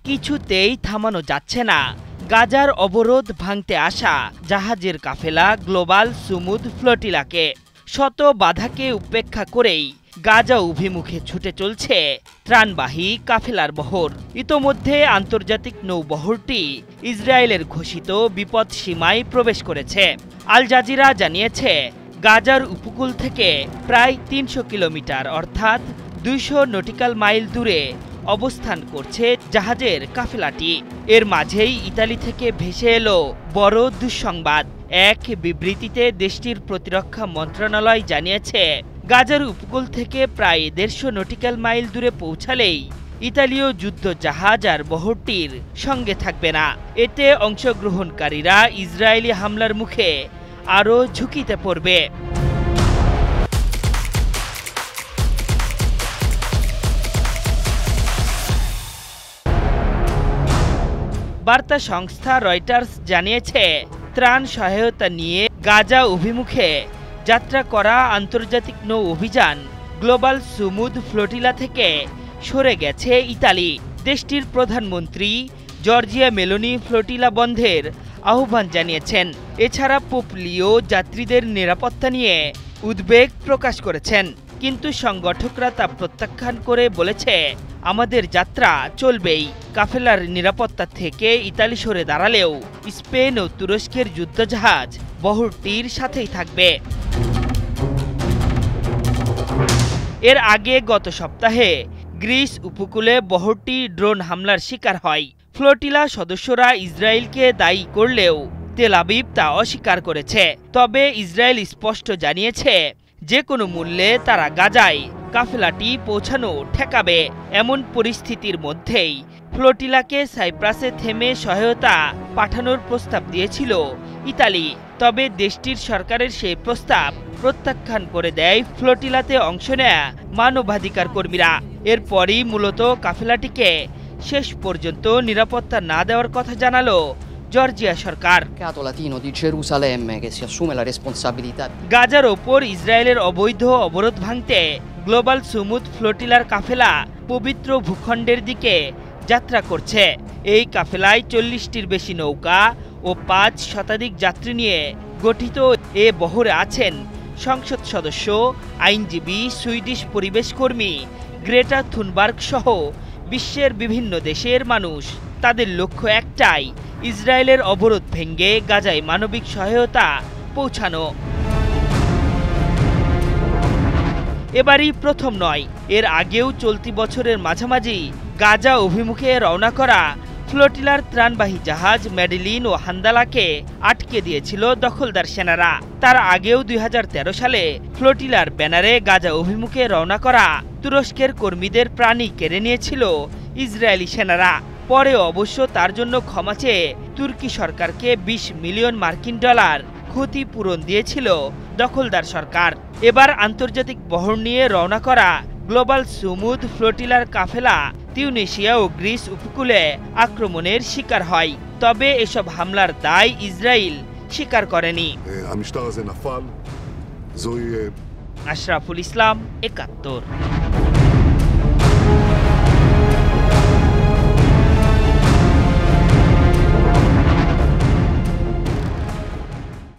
কিছুতেই থামানো যাচ্ছে না। গাজার অবরোধ ভাঙতে আসা জাহাজের কাফেলা গ্লোবাল সুমুদ ফ্লোটিলাকে শত বাধাকে উপেক্ষা করেই গাজা অভিমুখে ছুটে চলছে ত্রাণবাহী কাফেলার বহর। ইতোমধ্যে আন্তর্জাতিক নৌবহরটি ইসরায়েলের ঘোষিত বিপদ সীমায় প্রবেশ করেছে। আল জাজিরা জানিয়েছে, গাজার উপকূল থেকে প্রায় ৩০০ কিলোমিটার অর্থাৎ ২০০ নটিক্যাল মাইল দূরে অবস্থান করছে জাহাজের কাফেলাটি। এর মাঝেই ইতালি থেকে ভেসে এলো বড় দুঃসংবাদ। এক বিবৃতিতে দেশটির প্রতিরক্ষা মন্ত্রণালয় জানিয়েছে, গাজার উপকূল থেকে প্রায় ১৫০ নটিক্যাল মাইল দূরে পৌঁছালেই ইতালীয় যুদ্ধ জাহাজ আর বহরটির সঙ্গে থাকবে না। এতে অংশগ্রহণকারীরা ইসরায়েলি হামলার মুখে আরও ঝুঁকিতে পড়বে। বার্তা সংস্থা রয়টার্স জানিয়েছে, ত্রাণ সহায়তা নিয়ে গাজা অভিমুখে যাত্রা করা আন্তর্জাতিক নৌ অভিযান গ্লোবাল সুমুদ ফ্লোটিলা থেকে সরে গেছে ইতালি। দেশটির প্রধানমন্ত্রী জর্জিয়া মেলোনি ফ্লোটিলা বন্ধের আহ্বান জানিয়েছেন। এছাড়া পোপ লিও যাত্রীদের নিরাপত্তা নিয়ে উদ্বেগ প্রকাশ করেছেন, কিন্তু সংগঠকরা তা প্রত্যাখ্যান করে বলেছে, আমাদের যাত্রা চলবেই। কাফেলার নিরাপত্তা থেকে ইতালি সরে দাঁড়ালেও স্পেন ও তুরস্কের যুদ্ধজাহাজ বহরটির সাথেই থাকবে। এর আগে গত সপ্তাহে গ্রিস উপকূলে বহরটি ড্রোন হামলার শিকার হয়। ফ্লোটিলা সদস্যরা ইসরায়েলকে দায়ী করলেও তেল আবিব তা অস্বীকার করেছে। তবে ইসরায়েল স্পষ্ট জানিয়েছে, যে কোনো মূল্যে তারা গাজায় কাফেলাটি পৌঁছানো ঠেকাবে। এমন পরিস্থিতির মধ্যেই ফ্লোটিলাকে সাইপ্রাসে থেমে সহায়তা পাঠানোর প্রস্তাব দিয়েছিল ইতালি। তবে দেশটির সরকারের সেই প্রস্তাব প্রত্যাখ্যান করে দেয় ফ্লোটিলাতে অংশ নেয়া মানবাধিকার কর্মীরা। এরপরই মূলত কাফেলাটিকে শেষ পর্যন্ত নিরাপত্তা না দেওয়ার কথা জানালো জর্জিয়া সরকার। গাজার ওপর ইসরায়েলের অবৈধ অবরোধ ভাঙতে গ্লোবাল সুমুদ ফ্লোটিলার কাফেলা পবিত্র ভূখণ্ডের দিকে যাত্রা করছে। এই কাফেলায় ৪০টির বেশি নৌকা ও ৫ শতাধিক যাত্রী নিয়ে গঠিত এ বহরে আছেন সংসদ সদস্য, আইনজীবী, সুইডিশ পরিবেশ কর্মী গ্রেটা থুনবার্গ সহ বিশ্বের বিভিন্ন দেশের মানুষ। তাদের লক্ষ্য একটাই, ইসরায়েলের অবরোধ ভেঙে গাজায় মানবিক সহায়তা পৌঁছানো। এবারই প্রথম নয়, এর আগেও চলতি বছরের মাঝামাঝি গাজা অভিমুখে রওনা করা ফ্লোটিলার ত্রাণবাহী জাহাজ ম্যাডেলিন ও হান্দালাকে আটকে দিয়েছিল দখলদার সেনারা। তার আগেও ২০১৩ সালে ফ্লোটিলার ব্যানারে গাজা অভিমুখে রওনা করা তুরস্কের কর্মীদের প্রাণী কেড়ে নিয়েছিল ইসরায়েলি সেনারা। পরে অবশ্য তার জন্য ক্ষমা চেয়ে তুর্কি সরকারকে ২০ মিলিয়ন মার্কিন ডলার ক্ষতিপূরণ দিয়েছিল দখলদার সরকার। এবার আন্তর্জাতিক বহর নিয়ে রওনা করা গ্লোবাল সুমুদ ফ্লোটিলার কাফেলা তিউনিসিয়া ও গ্রিস উপকূলে আক্রমণের শিকার হয়। তবে এসব হামলার দায় ইসরায়েল স্বীকার করেনি। আশরাফুল ইসলাম, ৭১।